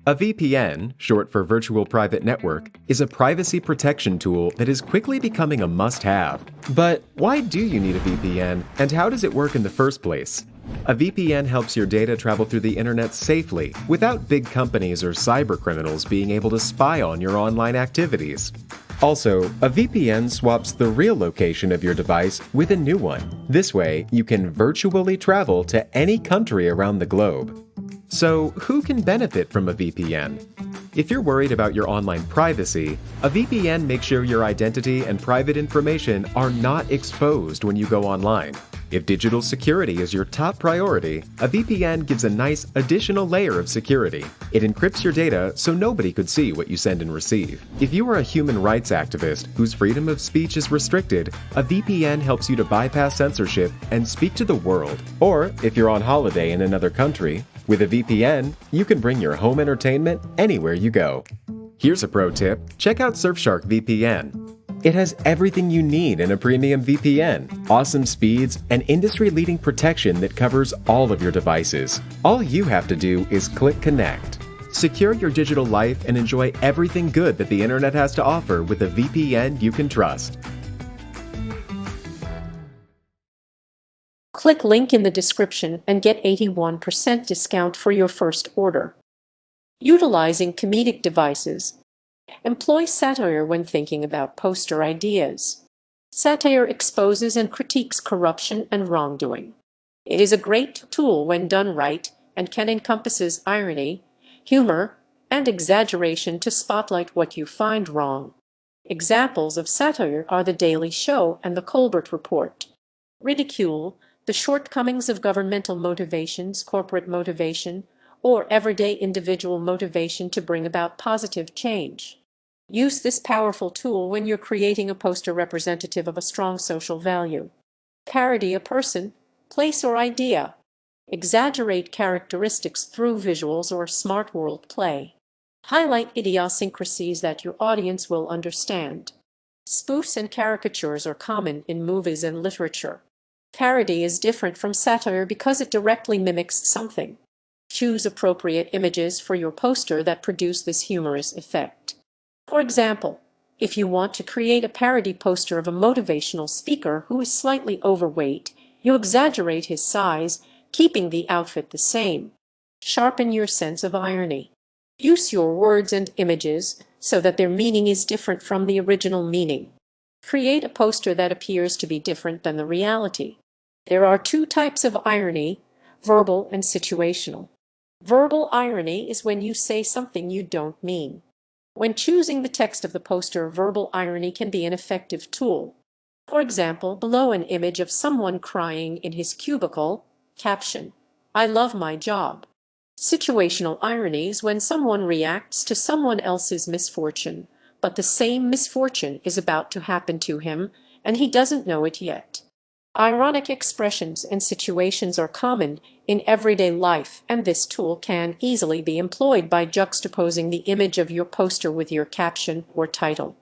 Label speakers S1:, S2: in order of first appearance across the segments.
S1: A VPN, short for Virtual Private Network, is a privacy protection tool that is quickly becoming a must-have. But why do you need a VPN, and how does it work in the first place? A VPN helps your data travel through the internet safely, without big companies or cybercriminals being able to spy on your online activities. Also, a VPN swaps the real location of your device with a new one. This way, you can virtually travel to any country around the globe. So, who can benefit from a VPN? If you're worried about your online privacy, a VPN makes sure your identity and private information are not exposed when you go online. If digital security is your top priority, a VPN gives a nice additional layer of security. It encrypts your data so nobody could see what you send and receive. If you are a human rights activist whose freedom of speech is restricted, a VPN helps you to bypass censorship and speak to the world. Or, if you're on holiday in another country, with a VPN, you can bring your home entertainment anywhere you go. Here's a pro tip: check out Surfshark VPN. It has everything you need in a premium VPN, awesome speeds, and industry-leading protection that covers all of your devices. All you have to do is click connect. Secure your digital life and enjoy everything good that the internet has to offer with a VPN you can trust.
S2: Click link in the description and get 81% discount for your first order. Utilizing comedic devices. Employ satire when thinking about poster ideas. Satire exposes and critiques corruption and wrongdoing. It is a great tool when done right and can encompass irony, humor, and exaggeration to spotlight what you find wrong. Examples of satire are The Daily Show and The Colbert Report. Ridicule the shortcomings of governmental motivations, corporate motivation, or everyday individual motivation to bring about positive change. Use this powerful tool when you're creating a poster representative of a strong social value. Parody a person, place, or idea. Exaggerate characteristics through visuals or smart word play. Highlight idiosyncrasies that your audience will understand. Spoofs and caricatures are common in movies and literature. Parody is different from satire because it directly mimics something. Choose appropriate images for your poster that produce this humorous effect. For example, if you want to create a parody poster of a motivational speaker who is slightly overweight, you exaggerate his size, keeping the outfit the same. Sharpen your sense of irony. Use your words and images so that their meaning is different from the original meaning. Create a poster that appears to be different than the reality. There are two types of irony: verbal and situational. Verbal irony is when you say something you don't mean. When choosing the text of the poster, verbal irony can be an effective tool. For example, below an image of someone crying in his cubicle, caption, "I love my job." Situational irony is when someone reacts to someone else's misfortune, but the same misfortune is about to happen to him, and he doesn't know it yet. Ironic expressions and situations are common in everyday life, and this tool can easily be employed by juxtaposing the image of your poster with your caption or title.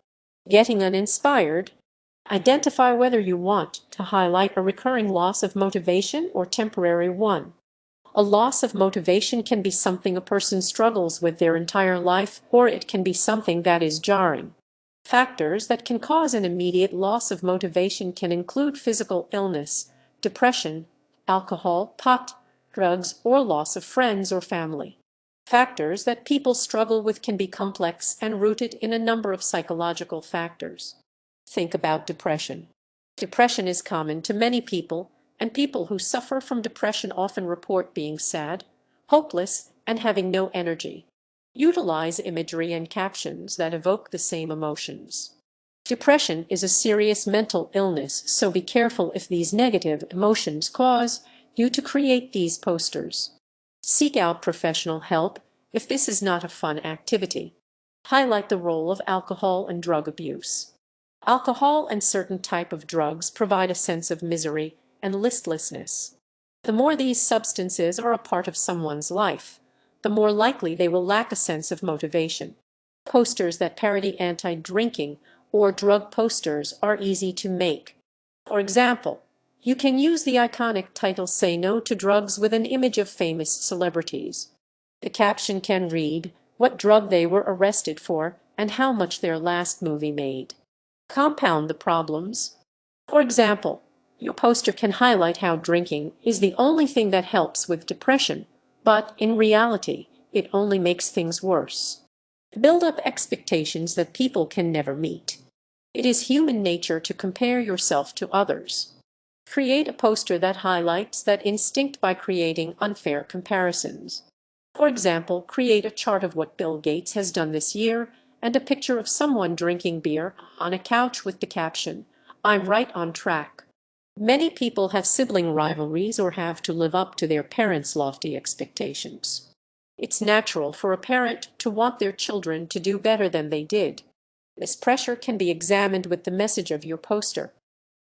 S2: Getting uninspired. Identify whether you want to highlight a recurring loss of motivation or temporary one. A loss of motivation can be something a person struggles with their entire life, or it can be something that is jarring. Factors that can cause an immediate loss of motivation can include physical illness, depression, alcohol, pot, drugs, or loss of friends or family. Factors that people struggle with can be complex and rooted in a number of psychological factors. Think about depression. Depression is common to many people, and people who suffer from depression often report being sad, hopeless, and having no energy. Utilize imagery and captions that evoke the same emotions. Depression is a serious mental illness, so be careful if these negative emotions cause you to create these posters. Seek out professional help if this is not a fun activity. Highlight the role of alcohol and drug abuse. Alcohol and certain type of drugs provide a sense of misery and listlessness. The more these substances are a part of someone's life, the more likely they will lack a sense of motivation. Posters that parody anti-drinking or drug posters are easy to make. For example, you can use the iconic title "Say No to Drugs" with an image of famous celebrities. The caption can read, what drug they were arrested for, and how much their last movie made. Compound the problems. For example, your poster can highlight how drinking is the only thing that helps with depression, but in reality, it only makes things worse. Build up expectations that people can never meet. It is human nature to compare yourself to others. Create a poster that highlights that instinct by creating unfair comparisons. For example, create a chart of what Bill Gates has done this year and a picture of someone drinking beer on a couch with the caption, "I'm right on track." Many people have sibling rivalries or have to live up to their parents' lofty expectations. It's natural for a parent to want their children to do better than they did. This pressure can be examined with the message of your poster.